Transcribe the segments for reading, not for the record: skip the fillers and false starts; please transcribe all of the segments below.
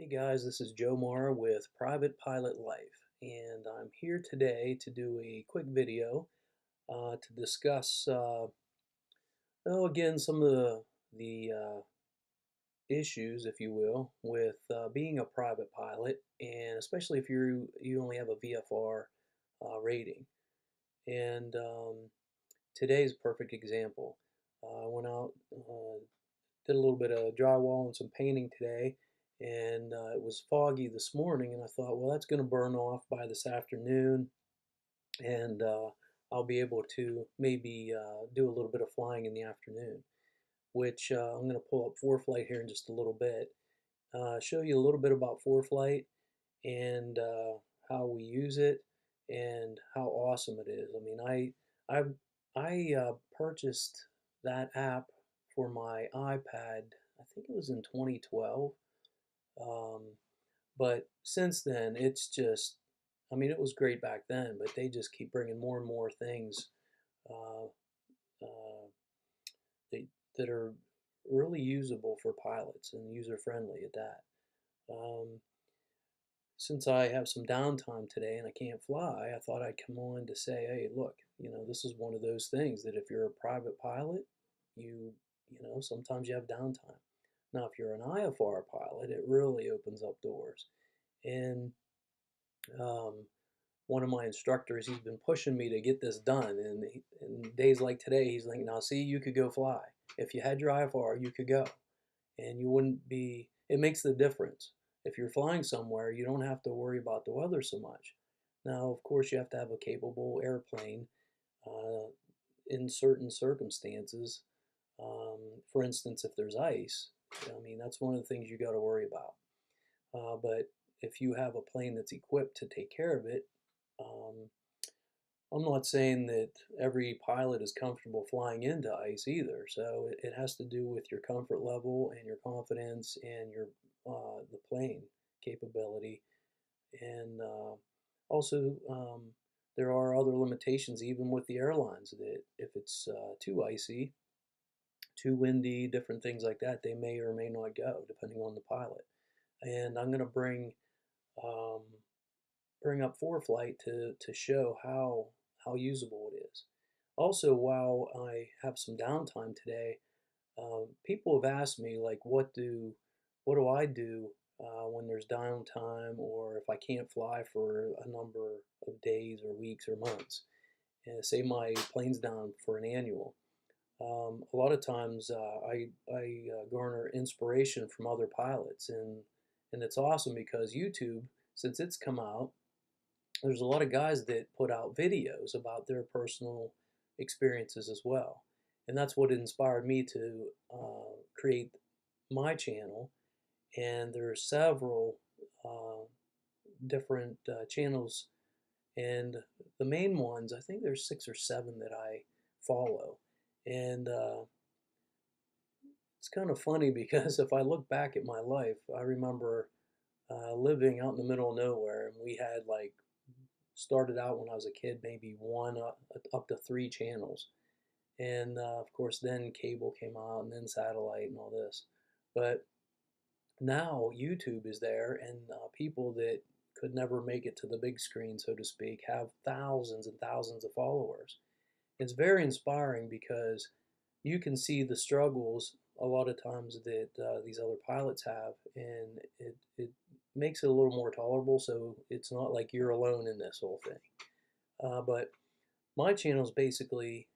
Hey guys, this is Joe Mara with Private Pilot Life, and I'm here today to do a quick video to discuss, again, some of the issues, if you will, with being a private pilot, and especially if you only have a VFR rating. And today's a perfect example. I went out, did a little bit of drywall and some painting today, and it was foggy this morning, and I thought, well, that's going to burn off by this afternoon, and I'll be able to maybe do a little bit of flying in the afternoon, which I'm going to pull up Foreflight here in just a little bit, show you a little bit about Foreflight and how we use it and how awesome it is. I mean, I purchased that app for my iPad. I think it was in 2012. Um, but since then, it's just, I mean, it was great back then, but they just keep bringing more and more things uh, uh, that, that are really usable for pilots and user friendly at that. Um, since I have some downtime today and I can't fly, I thought I'd come on to say, hey, look, this is one of those things that if you're a private pilot, sometimes you have downtime. Now, if you're an IFR pilot, it really opens up doors. And um, one of my instructors, he's been pushing me to get this done. And in days like today, he's like, now, see, you could go fly. If you had your IFR, you could go. And you wouldn't be, it makes the difference. If you're flying somewhere, you don't have to worry about the weather so much. Now, of course, you have to have a capable airplane uh, in certain circumstances. For instance, if there's ice, I mean, that's one of the things you got to worry about. But if you have a plane that's equipped to take care of it, um, I'm not saying that every pilot is comfortable flying into ice either. So it has to do with your comfort level and your confidence and your the plane capability. And also, there are other limitations even with the airlines that if it's too icy, too windy, different things like that, they may or may not go depending on the pilot. And I'm going to um, bring up Foreflight to show how usable it is. Also, while I have some downtime today, people have asked me like, what do I do when there's downtime or if I can't fly for a number of days or weeks or months? And say my plane's down for an annual. A lot of times I garner inspiration from other pilots, and it's awesome because YouTube, since it's come out, there's a lot of guys that put out videos about their personal experiences as well. And that's what inspired me to create my channel. And there are several uh, different channels. And the main ones, I think there's 6 or 7 that I follow. And it's kind of funny because if I look back at my life, I remember living out in the middle of nowhere, and we had like started out when I was a kid, maybe one up to 3 channels. And of course, then cable came out, and then satellite, and all this. But now YouTube is there, and people that could never make it to the big screen, so to speak, have thousands and thousands of followers. It's very inspiring because you can see the struggles a lot of times that these other pilots have, and it makes it a little more tolerable. So it's not like you're alone in this whole thing. But my channel is basically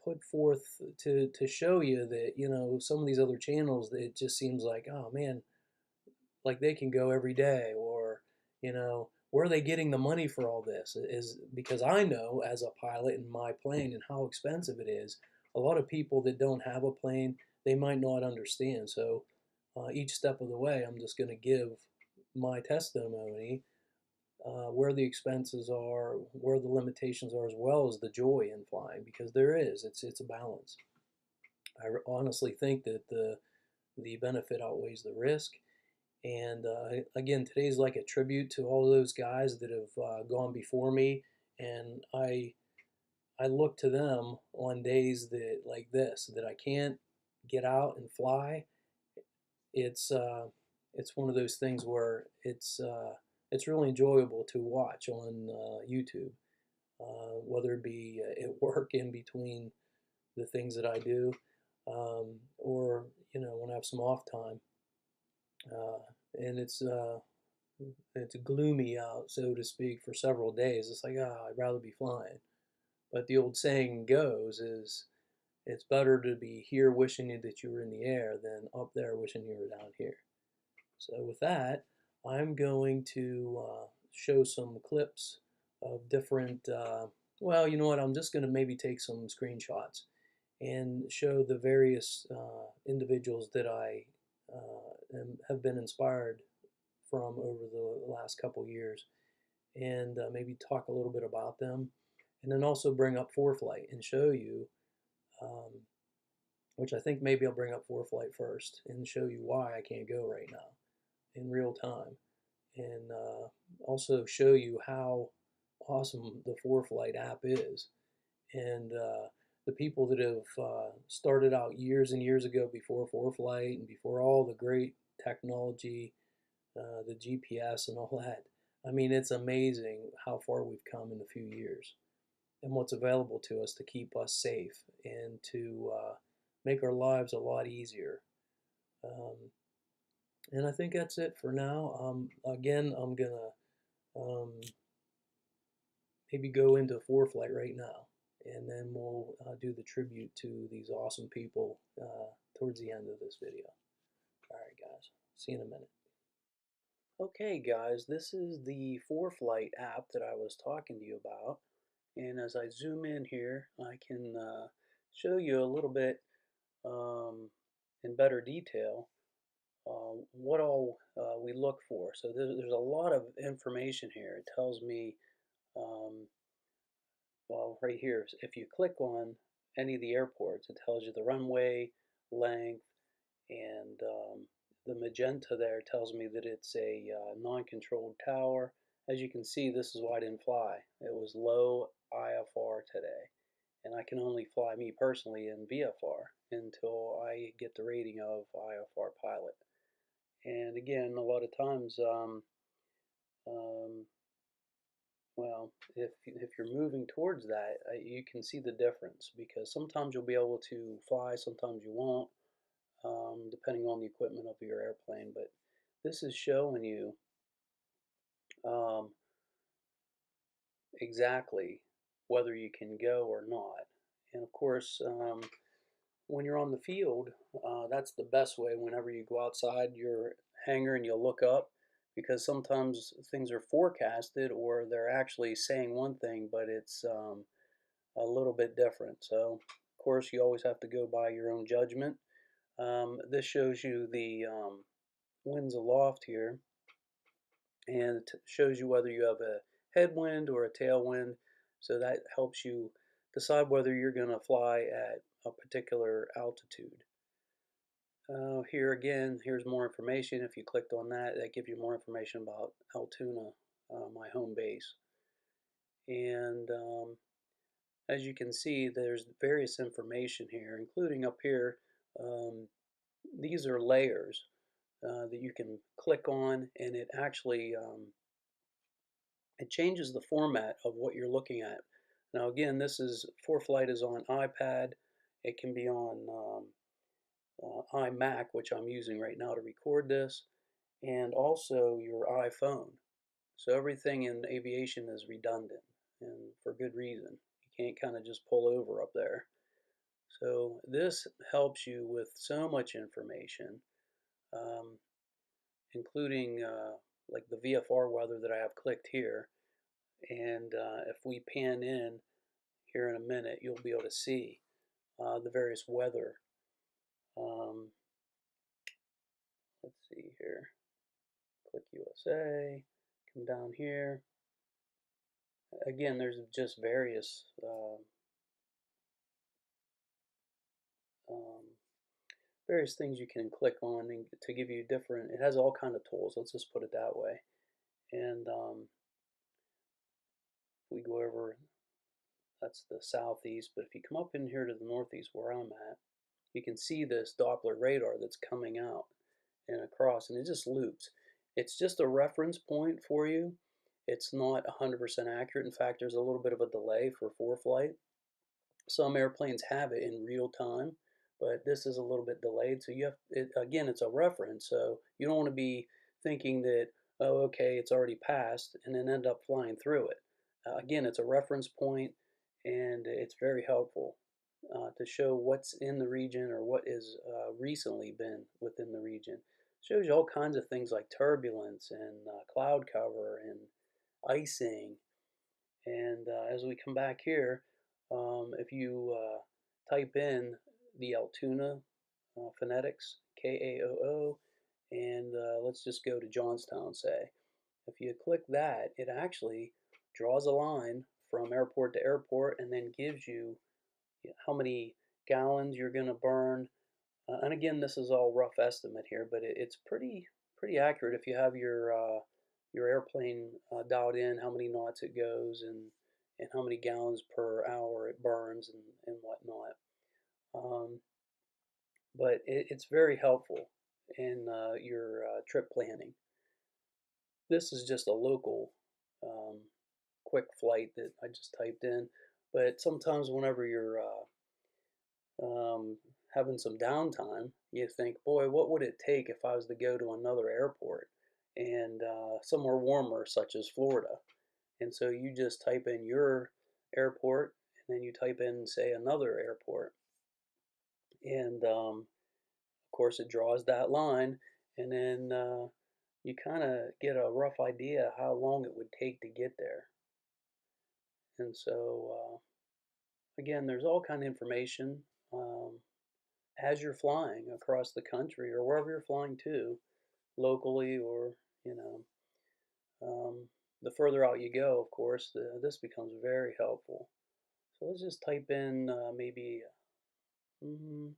put forth to show you that some of these other channels, it just seems like, oh man, like they can go every day, or where are they getting the money for all this? Is because I know as a pilot in my plane and how expensive it is. A lot of people that don't have a plane, they might not understand. So each step of the way, I'm just going to give my testimony, where the expenses are, where the limitations are, as well as the joy in flying, because there is. It's a balance. I honestly think that the benefit outweighs the risk. And again, today's like a tribute to all those guys that have gone before me, and I look to them on days that like this, that I can't get out and fly. it's uh, it's one of those things where it's really enjoyable to watch on YouTube, whether it be at work in between the things that I do, or when I have some off time, and it's gloomy out, so to speak, for several days. It's like, I'd rather be flying. But the old saying goes is it's better to be here wishing that you were in the air than up there wishing you were down here. So with that, I'm going to show some clips of different, well, you know what, I'm just going to maybe take some screenshots and show the various individuals that I have been inspired from over the last couple years, and maybe talk a little bit about them, and then also bring up Foreflight and show you, um, which I think maybe I'll bring up Foreflight first and show you why I can't go right now in real time, and also show you how awesome the Foreflight app is. And the people that have started out years and years ago before Foreflight and before all the great technology, the GPS and all that. I mean, it's amazing how far we've come in a few years and what's available to us to keep us safe and to make our lives a lot easier. Um, and I think that's it for now. Again, I'm going to maybe go into Foreflight right now, and then we'll do the tribute to these awesome people towards the end of this video. All right, guys. See you in a minute. Okay, guys, this is the Foreflight app that I was talking to you about. And as I zoom in here, I can show you a little bit in better detail what all we look for. So there's a lot of information here. It tells me, well, right here, if you click on any of the airports, it tells you the runway length, and the magenta there tells me that it's a non-controlled tower. As you can see, this is why I didn't fly. It was low IFR today, and I can only fly, me personally, in VFR until I get the rating of IFR pilot. And again, a lot of times, um, well, if you're moving towards that, you can see the difference, because sometimes you'll be able to fly, sometimes you won't, depending on the equipment of your airplane. But this is showing you um, exactly whether you can go or not. And of course, when you're on the field, that's the best way. Whenever you go outside your hangar and you look up, because sometimes things are forecasted or they're actually saying one thing, but it's a little bit different. So, of course, you always have to go by your own judgment. This shows you the winds aloft here, and it shows you whether you have a headwind or a tailwind. So that helps you decide whether you're going to fly at a particular altitude. Here again, here's more information. If you clicked on that, that gives you more information about Altoona, my home base. And as you can see, there's various information here, including up here. These are layers that you can click on, and it actually it changes the format of what you're looking at. Now again, this is Foreflight is on iPad. It can be on iMac, which I'm using right now to record this, and also your iPhone. So everything in aviation is redundant, and for good reason. You can't kind of just pull over up there. So this helps you with so much information, um, including like the VFR weather that I have clicked here. And if we pan in here in a minute, you'll be able to see the various weather. Let's see here. Click USA. Come down here. Again, there's just um, various things you can click on to give you different. It has all kind of tools. Let's just put it that way. And if we go over, that's the southeast. But if you come up in here to the northeast where I'm at, you can see this Doppler radar that's coming out. and across, and it just loops. It's just a reference point for you. It's not 100% accurate. In fact, there's a little bit of a delay for Foreflight. Some airplanes have it in real time, but this is a little bit delayed. So you have, again, it's a reference. So you don't want to be thinking that, oh, okay, it's already passed, and then end up flying through it. Again, it's a reference point, and it's very helpful to show what's in the region or what has recently been within the region. Shows you all kinds of things like turbulence and cloud cover and icing. And as we come back here, if you type in the Altoona phonetics, Kaoo, and let's just go to Johnstown, say. If you click that, it actually draws a line from airport to airport and then gives you how many gallons you're going to burn. And again, this is all rough estimate here, but it's pretty accurate if you have your airplane dialed in, how many knots it goes, and how many gallons per hour it burns, and whatnot. But it's very helpful in your trip planning. This is just a local quick flight that I just typed in. But sometimes whenever you're um, having some downtime, you think, boy, what would it take if I was to go to another airport and somewhere warmer, such as Florida? And so you just type in your airport, and then you type in, say, another airport. And of course, it draws that line, and then you kind of get a rough idea how long it would take to get there. And so, again, there's all kind of information as you're flying across the country or wherever you're flying to, locally or, you know, the further out you go, of course, this becomes very helpful. So let's just type in maybe mm,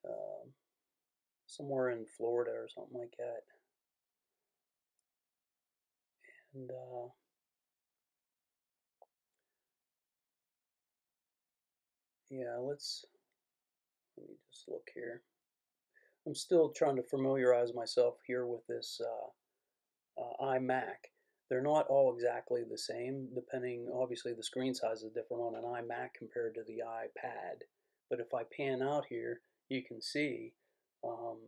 uh, somewhere in Florida or something like that. And yeah, let me just look here. I'm still trying to familiarize myself here with this iMac. They're not all exactly the same, depending, obviously the screen size is different on an iMac compared to the iPad. But if I pan out here, you can see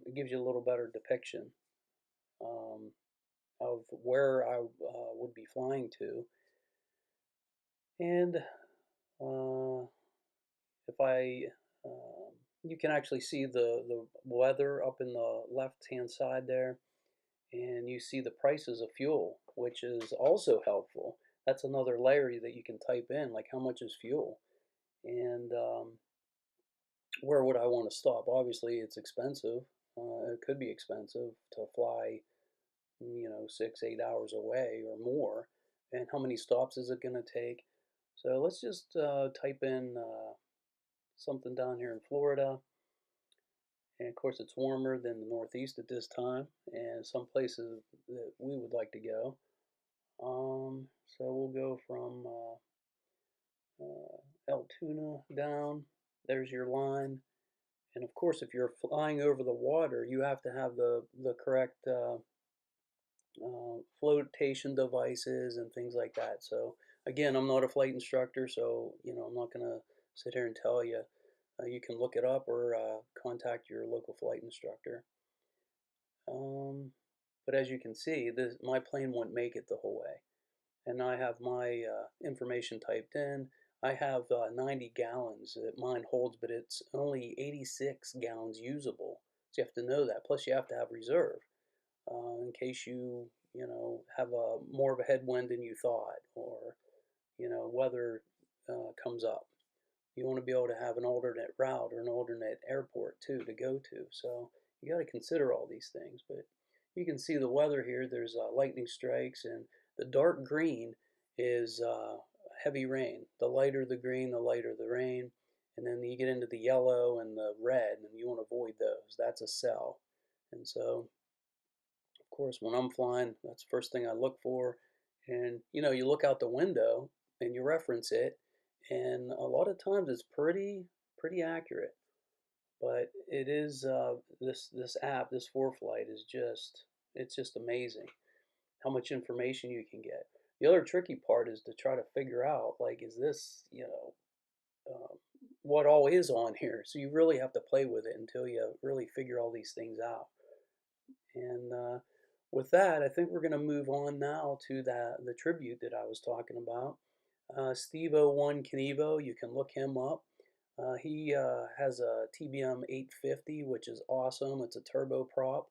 it gives you a little better depiction um, of where I would be flying to. And if I, you can actually see the weather up in the left hand side there, and you see the prices of fuel, which is also helpful. That's another layer that you can type in, like how much is fuel, and where would I want to stop. Obviously, it's expensive. It could be expensive to fly, 6, 8 hours away or more, and how many stops is it going to take. So let's just type in something down here in Florida. And of course, it's warmer than the Northeast at this time, and some places that we would like to go. So we'll go from Altoona down. There's your line. And of course, if you're flying over the water, you have to have the correct flotation devices and things like that. So again, I'm not a flight instructor, so I'm not going to sit here and tell you. You can look it up or contact your local flight instructor. But as you can see, my plane wouldn't make it the whole way. And I have my information typed in. I have 90 gallons that mine holds, but it's only 86 gallons usable. So you have to know that. Plus, you have to have reserve in case have more of a headwind than you thought, or weather comes up. You want to be able to have an alternate route or an alternate airport too to go to. So you got to consider all these things. But you can see the weather here. There's lightning strikes, and the dark green is heavy rain. The lighter the green, the lighter the rain. And then you get into the yellow and the red, and you want to avoid those. That's a cell. And so, of course, when I'm flying, that's the first thing I look for. And you look out the window and you reference it, and a lot of times it's pretty accurate. But it is this app, this Foreflight is just it's just amazing how much information you can get. The other tricky part is to try to figure out, like, is this, what all is on here? So you really have to play with it until you really figure all these things out. And with that, I think we're going to move on now to the tribute that I was talking about. Steve-01 Knievo, you can look him up. He has a TBM 850, which is awesome. It's a turboprop,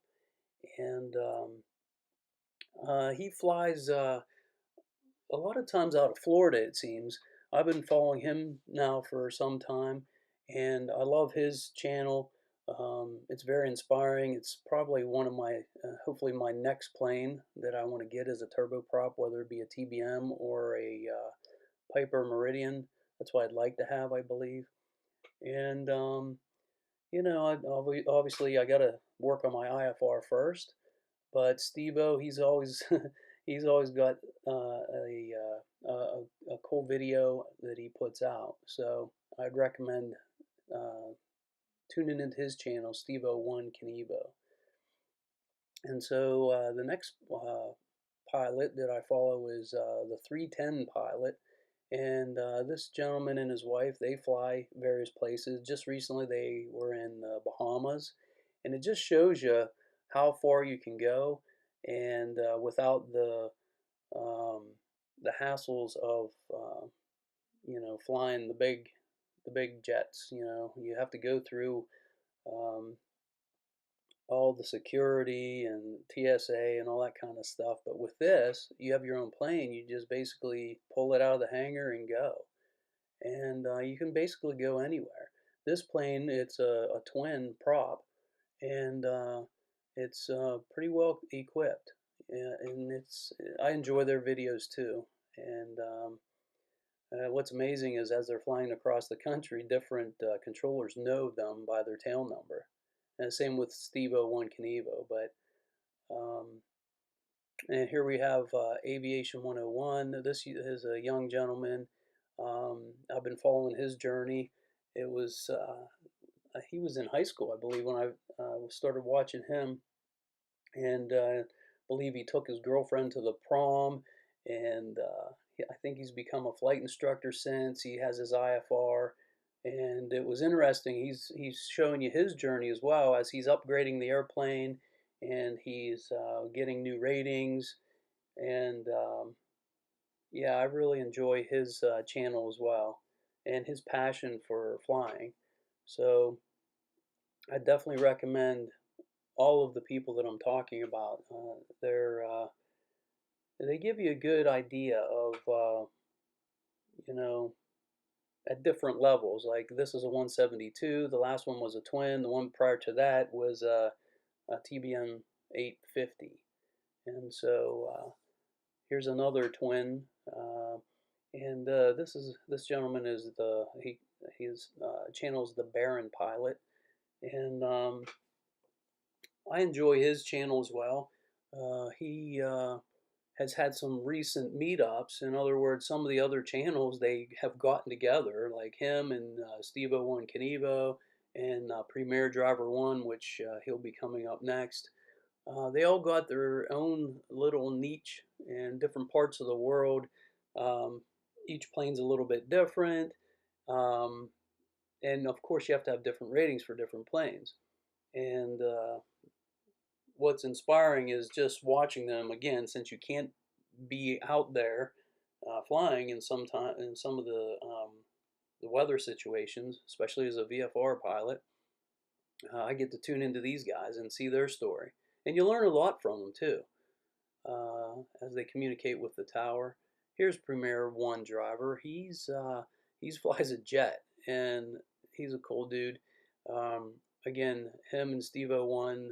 and he flies a lot of times out of Florida, it seems. I've been following him now for some time, and I love his channel. It's very inspiring. It's probably one of my, hopefully my next plane that I want to get is a turboprop, whether it be a TBM or a Piper Meridian. That's what I'd like to have, I believe. And obviously I got to work on my IFR first. But Steve-O, he's always he's always got a cool video that he puts out. So I'd recommend uh, tuning into his channel, Steve-01 Knievo. And so the next pilot that I follow is the 310 pilot. And this gentleman and his wife, they fly various places. Just recently, they were in the Bahamas, and it just shows you how far you can go, and without um, the hassles of flying the big jets. You have to go through um, all the security and TSA and all that kind of stuff. But with this, you have your own plane. You just basically pull it out of the hangar and go, and you can basically go anywhere. This plane, it's a twin prop, and it's pretty well equipped, and it's I enjoy their videos too. And what's amazing is as they're flying across the country, different controllers know them by their tail number. And same with Steve-01 Knievo. But and here we have Aviation 101. This is a young gentleman. I've been following his journey. It was he was in high school, I believe, when I started watching him, and believe he took his girlfriend to the prom, and I think he's become a flight instructor since. He has his IFR, and it was interesting. He's showing you his journey as well as he's upgrading the airplane, and he's getting new ratings, and yeah, I really enjoy his channel as well, and his passion for flying. So I definitely recommend all of the people that I'm talking about. They give you a good idea of you know at different levels. Like this is a 172. The last one was a twin. The one prior to that was a TBM 850. And so here's another twin. And this gentleman is his channel is the Baron Pilot, and I enjoy his channel as well. He has had some recent meetups. In other words, some of the other channels they have gotten together, like him and Steve-01 Knievo and Premier Driver One, which he'll be coming up next. They all got their own little niche in different parts of the world. Um, each plane's a little bit different, um, and of course, you have to have different ratings for different planes. And what's inspiring is just watching them again, since you can't be out there flying in some of the weather situations, especially as a VFR pilot. I get to tune into these guys and see their story, and you learn a lot from them too as they communicate with the tower. Here's Premier One driver. He's flies a jet, and he's a cool dude. Um, Again, him and Steve-01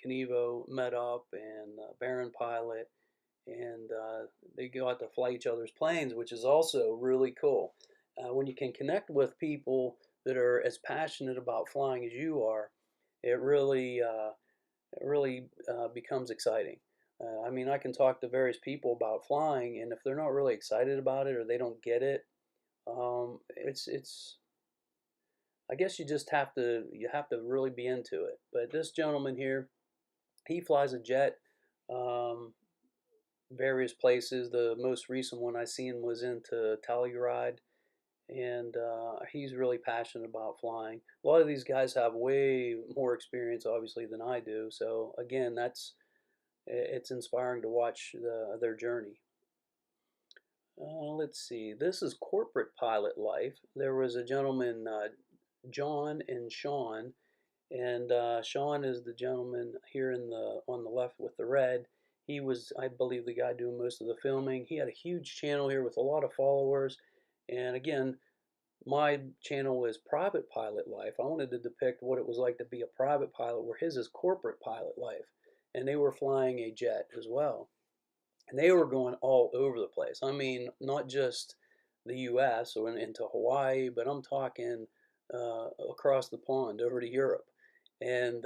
Knievo met up, and Baron Pilot, and they go out to fly each other's planes, which is also really cool. When you can connect with people that are as passionate about flying as you are, it really becomes exciting. I mean, I can talk to various people about flying, and if they're not really excited about it or they don't get it, it's I guess you have to really be into it. But this gentleman here, he flies a jet, um, various places. The most recent one I seen was into Telluride, and he's really passionate about flying. A lot of these guys have way more experience, obviously, than I do. So again, it's inspiring to watch their journey. Let's see. This is corporate pilot life. There was a gentleman, John and Sean, and Sean is the gentleman here in the on the left with the red. He was, I believe, the guy doing most of the filming. He had a huge channel here with a lot of followers. And again, my channel is Private Pilot Life. I wanted to depict what it was like to be a private pilot, where his is corporate pilot life. And they were flying a jet as well. And they were going all over the place. I mean, not just the U.S. or into Hawaii, but I'm talking across the pond over to Europe, and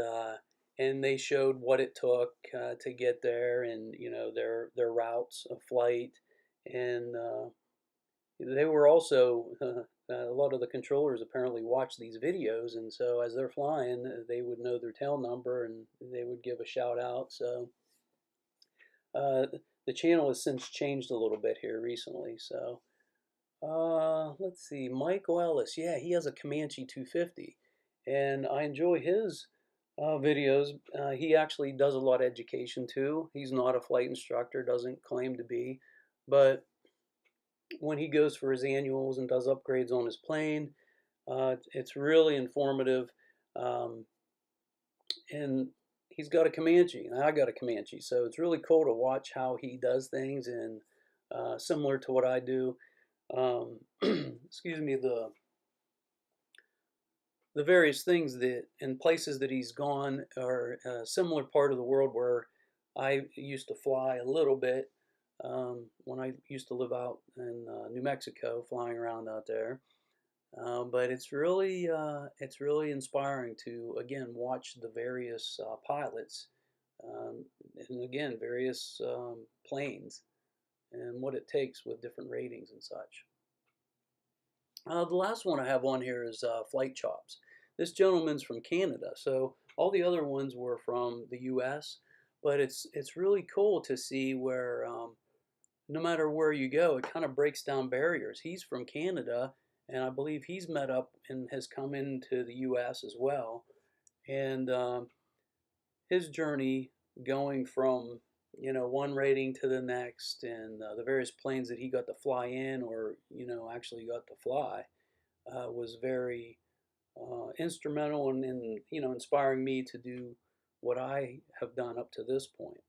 they showed what it took to get there, and their routes of flight, and they were also a lot of the controllers apparently watch these videos, and so as they're flying, they would know their tail number and they would give a shout out. So uh, the channel has since changed a little bit here recently. So let's see, Michael Ellis. Yeah, he has a Comanche 250, and I enjoy his videos. He actually does a lot of education too. He's not a flight instructor, doesn't claim to be, but when he goes for his annuals and does upgrades on his plane, it's really informative. Um, and he's got a Comanche, and I got a Comanche, so it's really cool to watch how he does things, and similar to what I do. Excuse me, the various things that and places that he's gone are a similar part of the world where I used to fly a little bit when I used to live out in New Mexico, flying around out there. But it's really inspiring to again watch the various pilots, um, and again various planes and what it takes with different ratings and such. The last one I have on here is Flight Chops. This gentleman's from Canada, so all the other ones were from the U.S. But it's really cool to see where no matter where you go, it kind of breaks down barriers. He's from Canada, and I believe he's met up and has come into the U.S. as well. And his journey going from one rating to the next, and the various planes that he got to fly in, or actually got to fly, was very instrumental in inspiring me to do what I have done up to this point.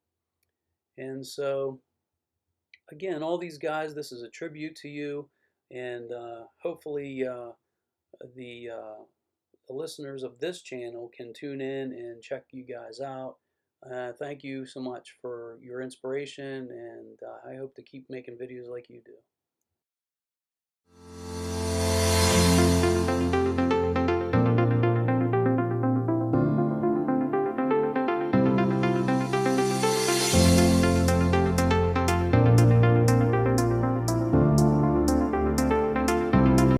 And so again, all these guys, this is a tribute to you, and hopefully the the listeners of this channel can tune in and check you guys out. Thank you so much for your inspiration, and I hope to keep making videos like you do.